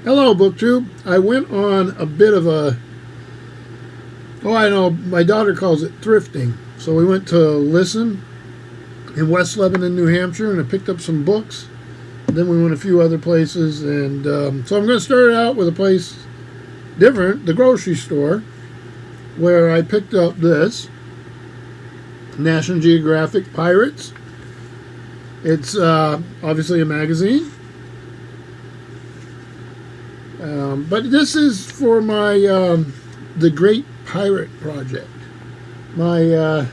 Hello, BookTube. I went on a bit of a, I know, my daughter calls it thrifting. So we went to Listen in West Lebanon, New Hampshire, and I picked up some books. Then we went a few other places, and so I'm going to start out with a place different, the grocery store, where I picked up this National Geographic Pirates. It's obviously a magazine. But this is for my The Great Pirate Project. My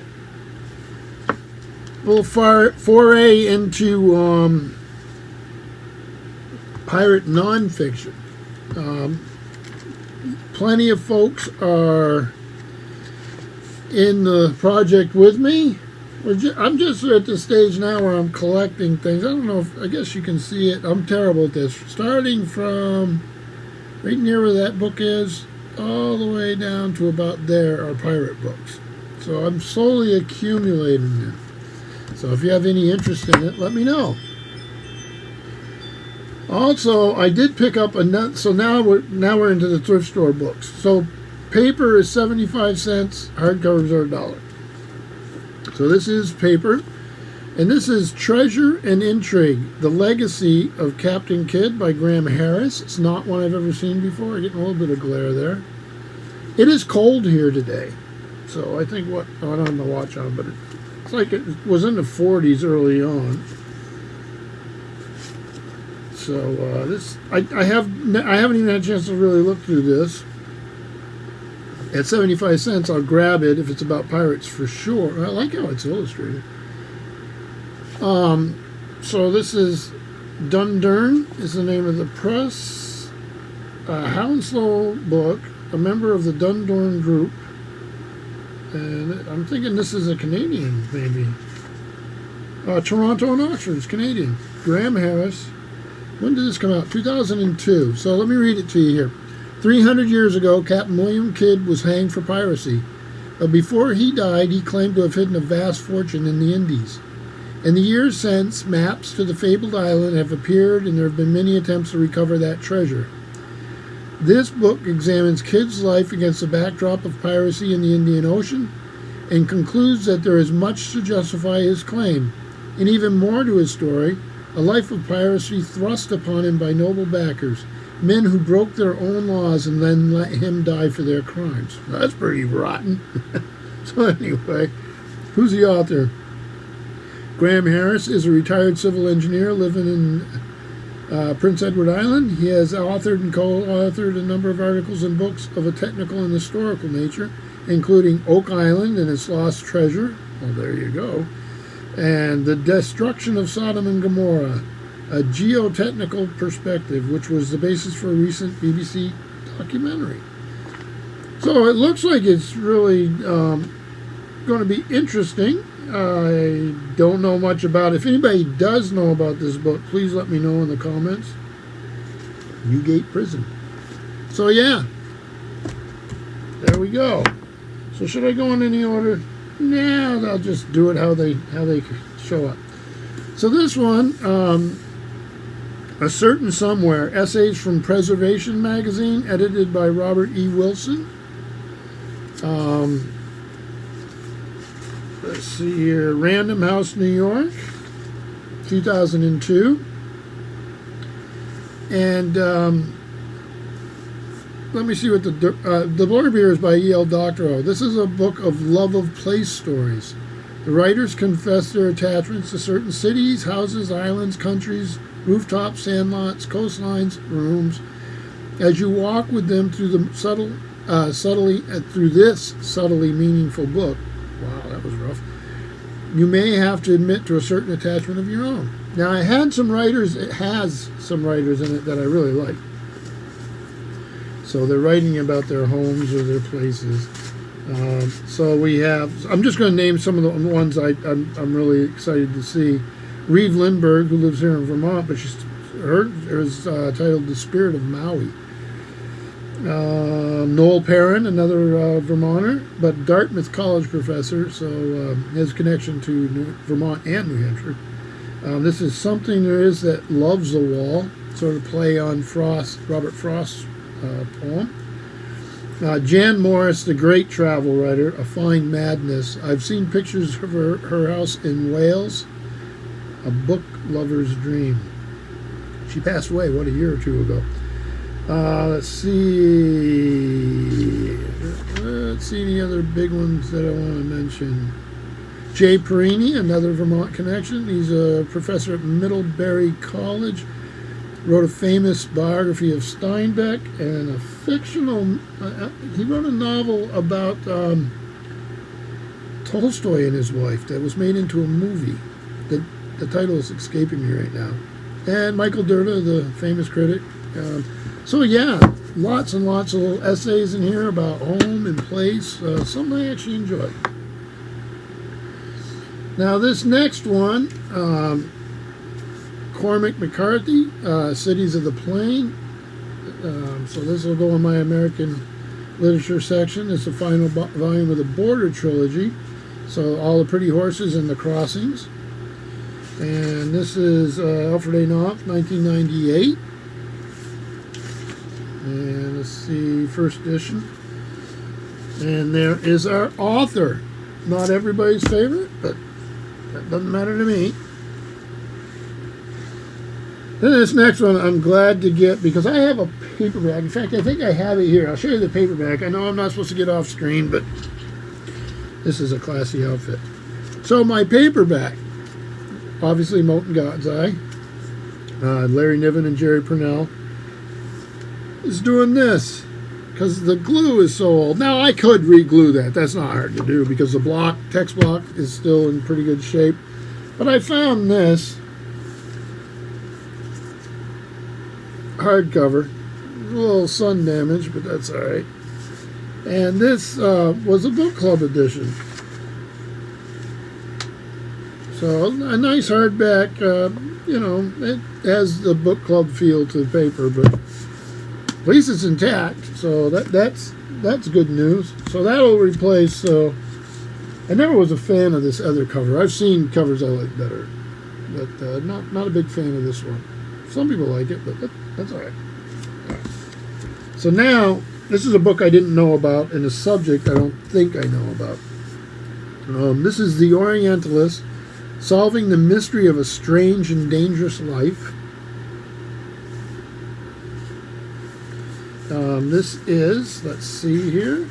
little foray into pirate nonfiction. Plenty of folks are in the project with me. I'm just at the stage now where I'm collecting things. I don't know if, I guess you can see it. I'm terrible at this. Starting from right near where that book is, all the way down to about there are pirate books. So I'm slowly accumulating them. So if you have any interest in it, let me know. Also, I did pick up so now we're into the thrift store books. So paper is 75 cents, hardcovers are $1. So this is paper, and this is Treasure and Intrigue: The Legacy of Captain Kidd by Graham Harris. It's not one I've ever seen before. I'm getting a little bit of glare there. It is cold here today, so I think I don't have my watch on, but it's like it was in the 40s early on. So I haven't even had a chance to really look through this. At 75 cents, I'll grab it if it's about pirates for sure. I like how it's illustrated. So this is Dundurn is the name of the press. Hounslow book, a member of the Dundurn group. And I'm thinking this is a Canadian, maybe. Toronto and Oxford, it's Canadian. Graham Harris. When did this come out? 2002. So let me read it to you here. 300 years ago, Captain William Kidd was hanged for piracy. But before he died, he claimed to have hidden a vast fortune in the Indies. In the years since, maps to the fabled island have appeared, and there have been many attempts to recover that treasure. This book examines Kidd's life against the backdrop of piracy in the Indian Ocean and concludes that there is much to justify his claim, and even more to his story, a life of piracy thrust upon him by noble backers, men who broke their own laws and then let him die for their crimes. That's pretty rotten. So anyway, who's the author? Graham Harris is a retired civil engineer living in Prince Edward Island. He has authored and co-authored a number of articles and books of a technical and historical nature, including Oak Island and its lost treasure. Well, there you go. And The Destruction of Sodom and Gomorrah, a geotechnical perspective, which was the basis for a recent BBC documentary. So it looks like it's really going to be interesting. I don't know much about it. If anybody does know about this book, please let me know in the comments. Newgate Prison. So yeah, there we go. So should I go in any order? Nah, I'll just do it how they show up. So this one, A Certain Somewhere, Essays from Preservation Magazine, edited by Robert E. Wilson. Let's see here, Random House, New York, 2002. And let me see what the blurb here is by E.L. Doctorow. This is a book of love of place stories. The writers confess their attachments to certain cities, houses, islands, countries, rooftops, sandlots, coastlines, rooms. As you walk with them through the through this subtly meaningful book, wow, that was rough, you may have to admit to a certain attachment of your own. Now, it has some writers in it that I really like. So they're writing about their homes or their places. So we have, I'm just going to name some of the ones I'm really excited to see. Reeve Lindbergh, who lives here in Vermont, but hers titled The Spirit of Maui. Noel Perrin, another Vermonter, but Dartmouth College professor, so his connection to Vermont and New Hampshire. This is Something There Is That Loves the Wall. sort of play on Robert Frost's poem. Jan Morris, the great travel writer, A Fine Madness. I've seen pictures of her house in Wales, a book lover's dream. She passed away, a year or two ago. Let's see any other big ones that I want to mention. Jay Perini, another Vermont connection. He's a professor at Middlebury College. Wrote a famous biography of Steinbeck and a fictional. He wrote a novel about Tolstoy and his wife that was made into a movie. The title is escaping me right now. And Michael Dirda, the famous critic. So yeah, lots and lots of little essays in here about home and place. Some I actually enjoy. Now this next one. Cormac McCarthy, Cities of the Plain. So this will go in my American literature section. It's the final volume of the Border trilogy. So all the pretty horses and the crossings. And this is Alfred A. Knopf, 1998. And let's see, first edition. And there is our author. Not everybody's favorite, but that doesn't matter to me. Then this next one I'm glad to get because I have a paperback. In fact, I think I have it here. I'll show you the paperback. I know I'm not supposed to get off screen, but this is a classy outfit. So my paperback, obviously Moulton God's Eye, Larry Niven and Jerry Purnell, is doing this because the glue is so old. Now I could re-glue that. That's not hard to do because the text block is still in pretty good shape. But I found this hardcover, a little sun damage, but that's all right. And this was a book club edition, so a nice hardback. It has the book club feel to the paper, but at least it's intact. So that's good news. So that'll replace. I never was a fan of this other cover. I've seen covers I like better, but not a big fan of this one. Some people like it, but that's all right. So now, this is a book I didn't know about, and a subject I don't think I know about. This is The Orientalist, Solving the Mystery of a Strange and Dangerous Life. This is, let's see here.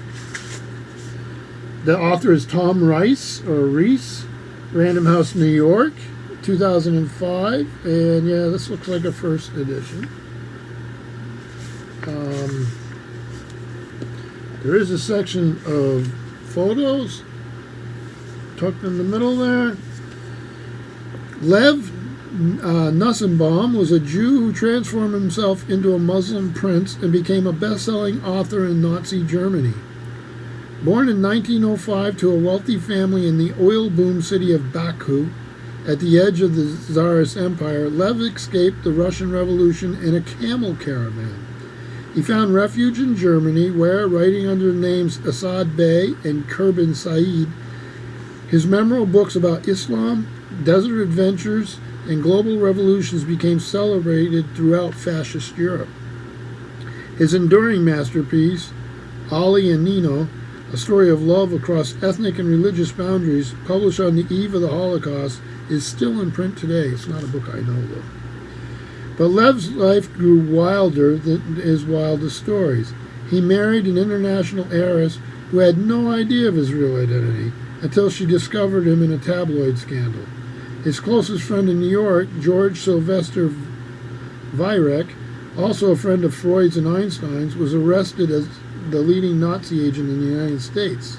The author is Tom Reese, Random House, New York. 2005, and yeah, this looks like a first edition. There is a section of photos tucked in the middle there. Lev Nussenbaum was a Jew who transformed himself into a Muslim prince and became a best-selling author in Nazi Germany. Born in 1905 to a wealthy family in the oil boom city of Baku, at the edge of the Tsarist Empire, Lev escaped the Russian Revolution in a camel caravan. He found refuge in Germany, where, writing under the names Assad Bey and Kurban Said, his memorable books about Islam, desert adventures, and global revolutions became celebrated throughout fascist Europe. His enduring masterpiece, Ali and Nino, a story of love across ethnic and religious boundaries, published on the eve of the Holocaust, is still in print today. It's not a book I know, though. But Lev's life grew wilder than his wildest stories. He married an international heiress who had no idea of his real identity until she discovered him in a tabloid scandal. His closest friend in New York, George Sylvester Virek, also a friend of Freud's and Einstein's, was arrested as the leading Nazi agent in the United States.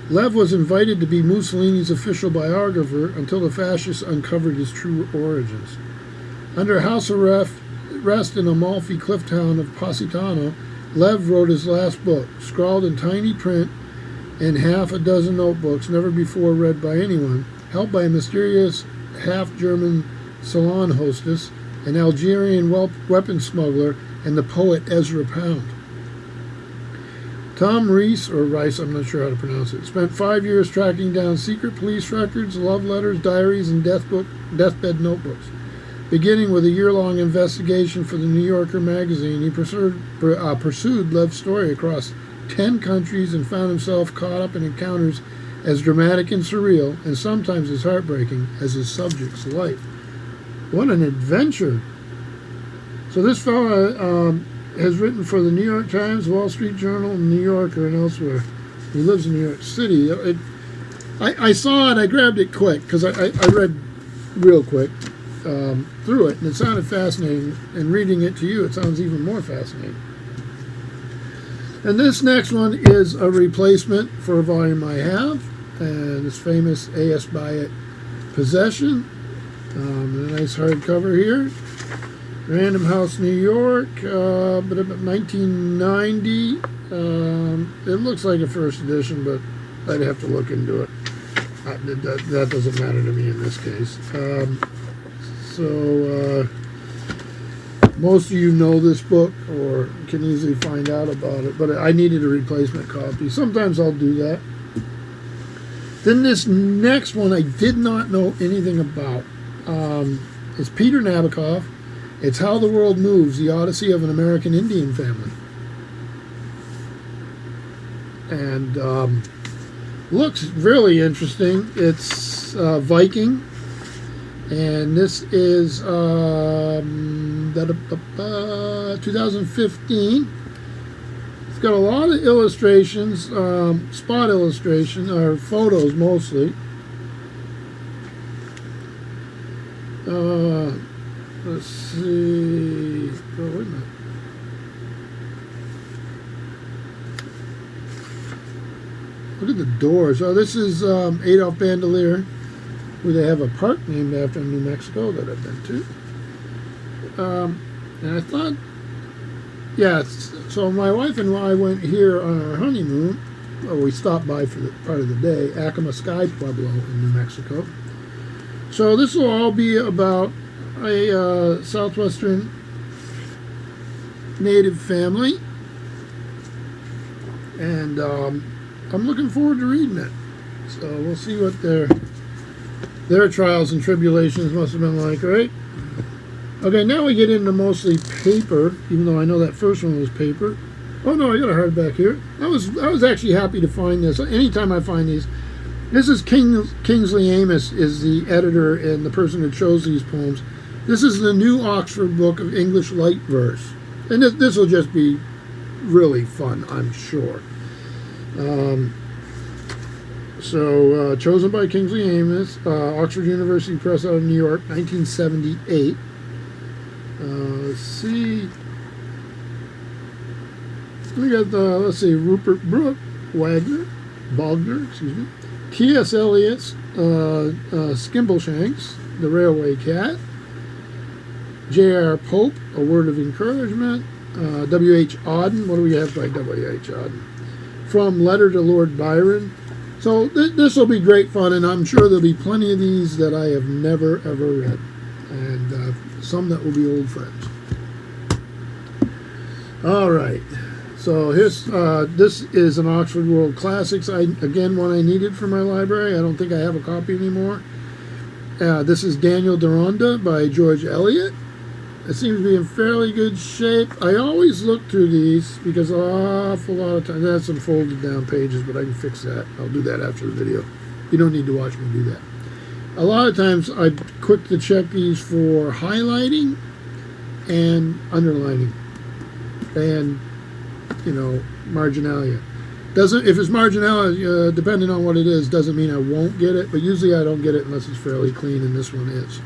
Lev was invited to be Mussolini's official biographer until the fascists uncovered his true origins. Under house arrest in Amalfi cliff town of Positano, Lev wrote his last book, scrawled in tiny print in half a dozen notebooks never before read by anyone, helped by a mysterious half-German salon hostess, an Algerian weapon smuggler, and the poet Ezra Pound. Tom Reese, or Rice, I'm not sure how to pronounce it, spent 5 years tracking down secret police records, love letters, diaries, and deathbed notebooks. Beginning with a year-long investigation for the New Yorker magazine, he pursued Lev's story across 10 countries and found himself caught up in encounters as dramatic and surreal, and sometimes as heartbreaking, as his subject's life. What an adventure! So this fellow has written for the New York Times, Wall Street Journal, New Yorker, and elsewhere. He lives in New York City. I saw it, I grabbed it quick, because I read real quick through it, and it sounded fascinating, and reading it to you, it sounds even more fascinating. And this next one is a replacement for a volume I have, and this famous A.S. Byatt Possession. A nice hardcover here. Random House, New York, but about 1990. It looks like a first edition, but I'd have to look into it. That doesn't matter to me in this case. Most of you know this book or can easily find out about it, but I needed a replacement copy. Sometimes I'll do that. Then this next one I did not know anything about. It's Peter Nabokov. It's How the World Moves, the Odyssey of an American Indian Family. And looks really interesting. It's Viking. And this is 2015. It's got a lot of illustrations, spot illustration, or photos mostly. Let's see. Oh, wait a minute. Look at the doors. Oh, this is Adolf Bandelier, who they have a park named after in New Mexico that I've been to. And I thought, yeah, so my wife and I went here on our honeymoon. Well, we stopped by for the part of the day, Acoma Sky Pueblo in New Mexico. So this will all be about a southwestern native family. And I'm looking forward to reading it. So we'll see what their trials and tribulations must have been like, right? Okay, now we get into mostly paper, even though I know that first one was paper. Oh no, I got a hardback here. I was actually happy to find this. Anytime I find these, this is Kingsley Amis is the editor and the person who chose these poems. This is the New Oxford Book of English Light Verse, and this will just be really fun, I'm sure. Chosen by Kingsley Amis, Oxford University Press out of New York, 1978. Let's see. We got let's see, Rupert Brooke, Wagner, excuse me, T.S. Eliot's Skimbleshanks, The Railway Cat, J.R. Pope, A Word of Encouragement, W.H. Auden. What do we have by W.H. Auden? From Letter to Lord Byron. So this will be great fun, and I'm sure there'll be plenty of these that I have never, ever read, and some that will be old friends. All right. So here's this is an Oxford World Classics. Again, one I needed for my library. I don't think I have a copy anymore. This is Daniel Deronda by George Eliot. It seems to be in fairly good shape. I always look through these because an awful lot of times I have some folded down pages, but I can fix that. I'll do that after the video. You don't need to watch me do that. A lot of times I'm quick to check these for highlighting and underlining and marginalia. If it's marginalia, depending on what it is, doesn't mean I won't get it, but usually I don't get it unless it's fairly clean, and this one is.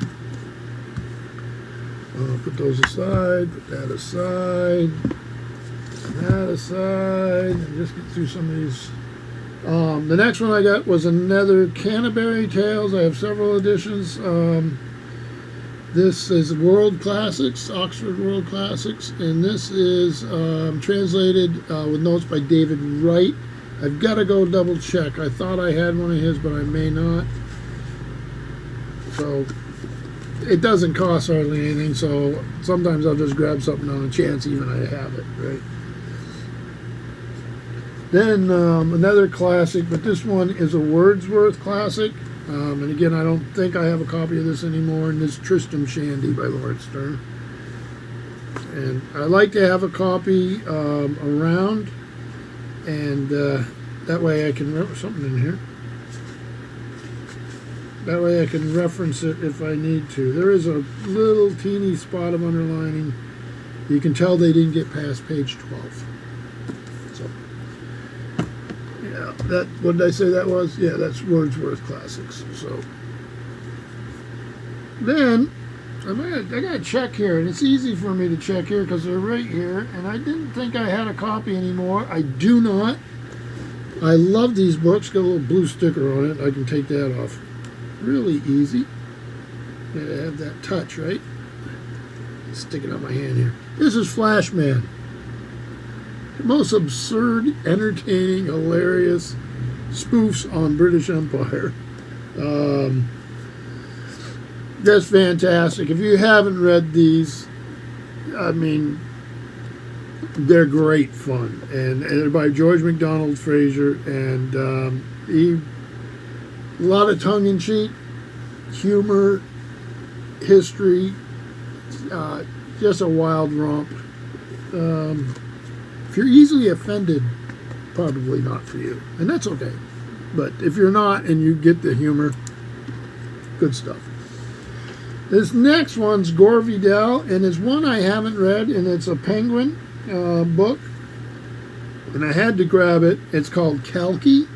I'll put those aside, put that aside, and just get through some of these. The next one I got was another Canterbury Tales. I have several editions. This is World Classics, Oxford World Classics, and this is translated with notes by David Wright. I've got to go double check. I thought I had one of his, but I may not. So it doesn't cost hardly anything, so sometimes I'll just grab something on a chance even I have it, right? Then another classic, but this one is a Wordsworth classic. And again, I don't think I have a copy of this anymore. And this Tristram Shandy by Lawrence Stern. And I like to have a copy around, and that way I can something in here. That way I can reference it if I need to. There is a little teeny spot of underlining. You can tell they didn't get past page 12. So, yeah, that, what did I say that was? Yeah, that's Wordsworth Classics. So, then, I got to check here, and it's easy for me to check here because they're right here, and I didn't think I had a copy anymore. I do not. I love these books. Got a little blue sticker on it. I can take that off. Really easy. Gotta have that touch, right? Stick it on my hand here. This is Flashman. The most absurd, entertaining, hilarious spoofs on British Empire. That's fantastic. If you haven't read these, I mean, they're great fun. And they're by George MacDonald Fraser, and he. A lot of tongue-in-cheek, humor, history, just a wild romp. If you're easily offended, probably not for you. And that's okay. But if you're not and you get the humor, good stuff. This next one's Gore Vidal, and it's one I haven't read, and it's a Penguin book. And I had to grab it. It's called Kalki.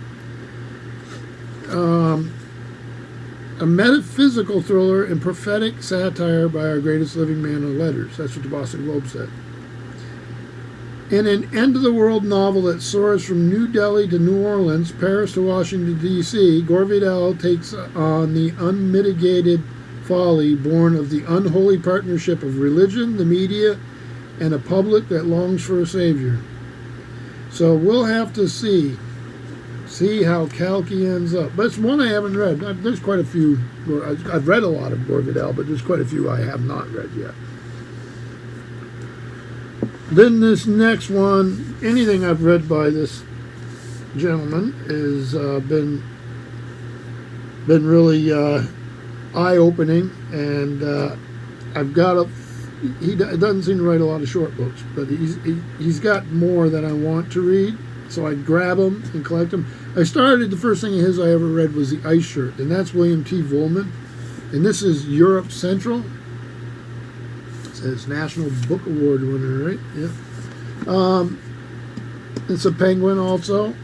A metaphysical thriller and prophetic satire by our greatest living man of letters. That's what the Boston Globe said. In an end-of-the-world novel that soars from New Delhi to New Orleans, Paris to Washington, D.C., Gore Vidal takes on the unmitigated folly born of the unholy partnership of religion, the media, and a public that longs for a savior. So we'll have to see how Kalki ends up. But it's one I haven't read. There's quite a few. I've read a lot of Gore Vidal, but there's quite a few I have not read yet. Then this next one, anything I've read by this gentleman has been really eye-opening, and I've got a. He doesn't seem to write a lot of short books, but he's got more that I want to read. So I grab them and collect them. The first thing of his I ever read was The Ice Shirt, and that's William T. Vollmann. And this is Europe Central. It says National Book Award winner, right? Yeah. It's a Penguin also.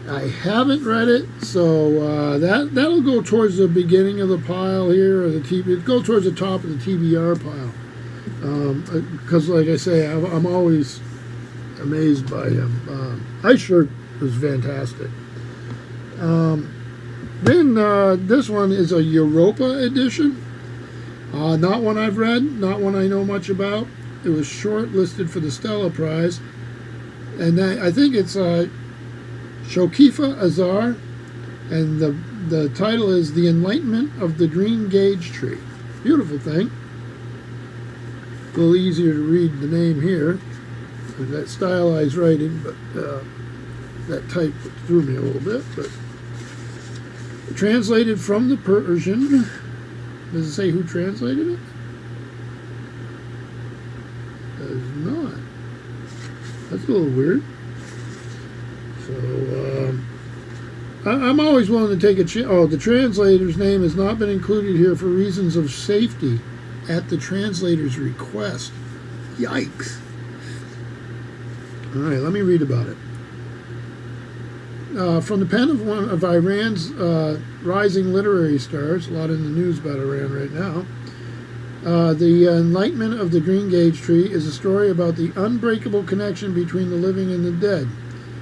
I haven't read it, so that'll go towards the beginning of the pile here, or it'll go towards the top of the TBR pile. Because, like I say, I'm always amazed by him. Ice Shirt was fantastic. Then this one is a Europa edition. Not one I've read, not one I know much about. It was shortlisted for the Stella Prize, and I think it's Shokifa Azar, and the title is The Enlightenment of the Green Gage Tree. Beautiful thing. A little easier to read the name here. That stylized writing, but that type threw me a little bit. But translated from the Persian. Does it say who translated it? Does not. That's a little weird. So I'm always willing to take a chance. Oh, the translator's name has not been included here for reasons of safety at the translator's request. Yikes. All right, let me read about it. From the pen of one of Iran's rising literary stars, a lot in the news about Iran right now, The Enlightenment of the Green Gage Tree is a story about the unbreakable connection between the living and the dead.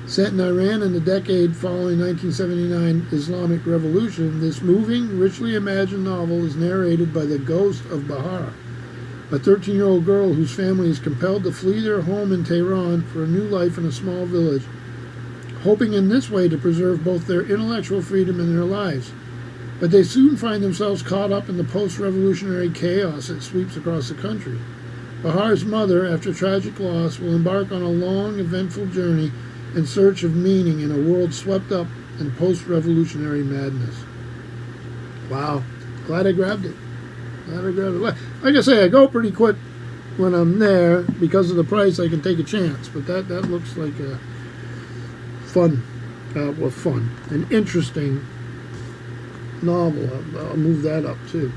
Set in Iran in the decade following 1979 Islamic Revolution, this moving, richly imagined novel is narrated by the ghost of Bahar, a 13-year-old girl whose family is compelled to flee their home in Tehran for a new life in a small village, hoping in this way to preserve both their intellectual freedom and their lives. But they soon find themselves caught up in the post-revolutionary chaos that sweeps across the country. Bahar's mother, after tragic loss, will embark on a long, eventful journey in search of meaning in a world swept up in post-revolutionary madness. Wow. Glad I grabbed it. Glad I grabbed it. Like I say, I go pretty quick when I'm there. Because of the price, I can take a chance. But that looks like a fun, an interesting novel. I'll move that up too.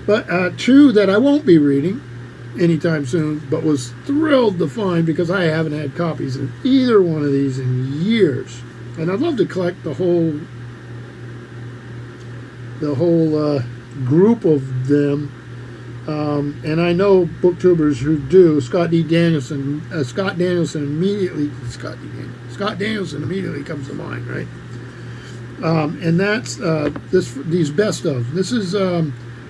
But two that I won't be reading anytime soon, but was thrilled to find because I haven't had copies of either one of these in years, and I'd love to collect the whole group of them. And I know booktubers who do. Scott Danielson immediately comes to mind, right? And that's these best of. This is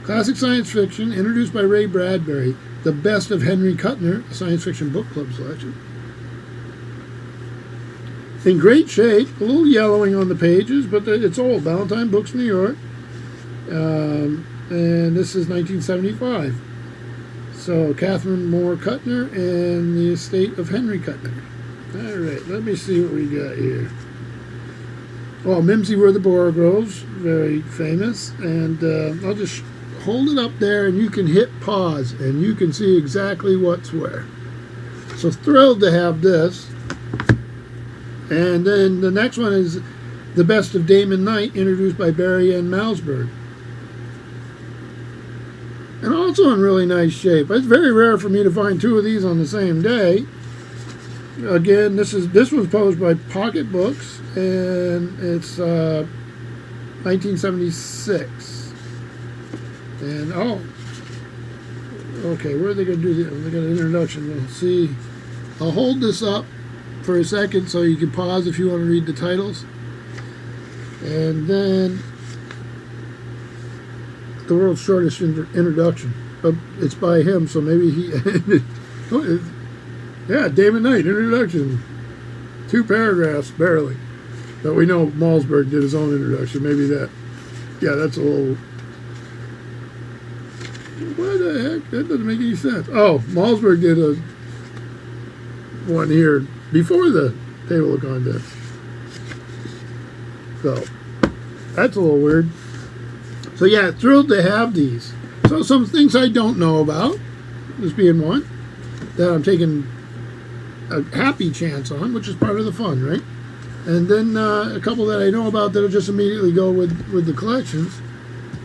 classic science fiction introduced by Ray Bradbury. The Best of Henry Kuttner, a science fiction book club selection. In great shape, a little yellowing on the pages, but it's old. Ballantine Books, New York. And this is 1975. So Catherine Moore Kuttner and the estate of Henry Kuttner. All right, let me see what we got here. Oh, Mimsy Where the Boar Grows, very famous. And I'll just hold it up there and you can hit pause and you can see exactly what's where. So thrilled to have this. And then the next one is The Best of Damon Knight, introduced by Barry N. Malzberg. And also in really nice shape. It's very rare for me to find two of these on the same day. Again, this one's published by Pocket Books, and it's 1976. And okay, where are they going to do this? They got an introduction. We'll see. I'll hold this up for a second so you can pause if you want to read the titles. And then The World's Shortest Introduction. But it's by him, so maybe he... yeah, Damon Knight, introduction. 2 paragraphs, barely. But we know Malzberg did his own introduction. Maybe that... Yeah, that's a little... What the heck? That doesn't make any sense. Oh, Malzberg did one here before the Table of Contents. So, that's a little weird. So yeah, thrilled to have these. So some things I don't know about, this being one, that I'm taking a happy chance on, which is part of the fun, right? And then a couple that I know about that'll just immediately go with the collections.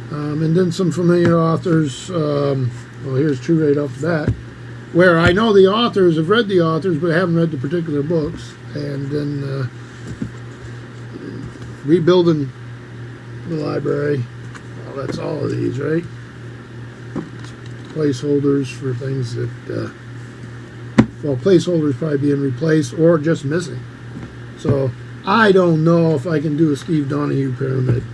And then some familiar authors. Well, here's two right off the bat, where I know the authors, have read the authors, but haven't read the particular books. And then rebuilding the library. Well, that's all of these, right? Placeholders for things that, well, placeholders probably being replaced or just missing. So I don't know if I can do a Steve Donahue pyramid.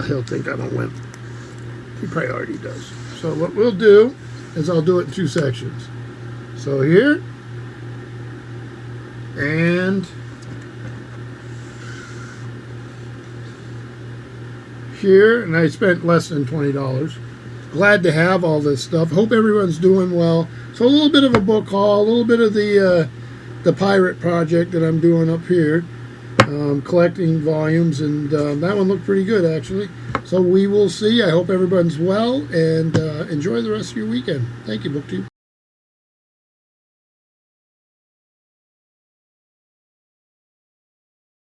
He'll think I'm a wimp. He probably already does. So what we'll do is I'll do it in 2 sections. So here and here, and I spent less than $20. Glad to have all this stuff. Hope everyone's doing well. So a little bit of a book haul, a little bit of the pirate project that I'm doing up here. Collecting volumes, and that one looked pretty good actually. So we will see. I hope everyone's well, and enjoy the rest of your weekend. Thank you, BookTube.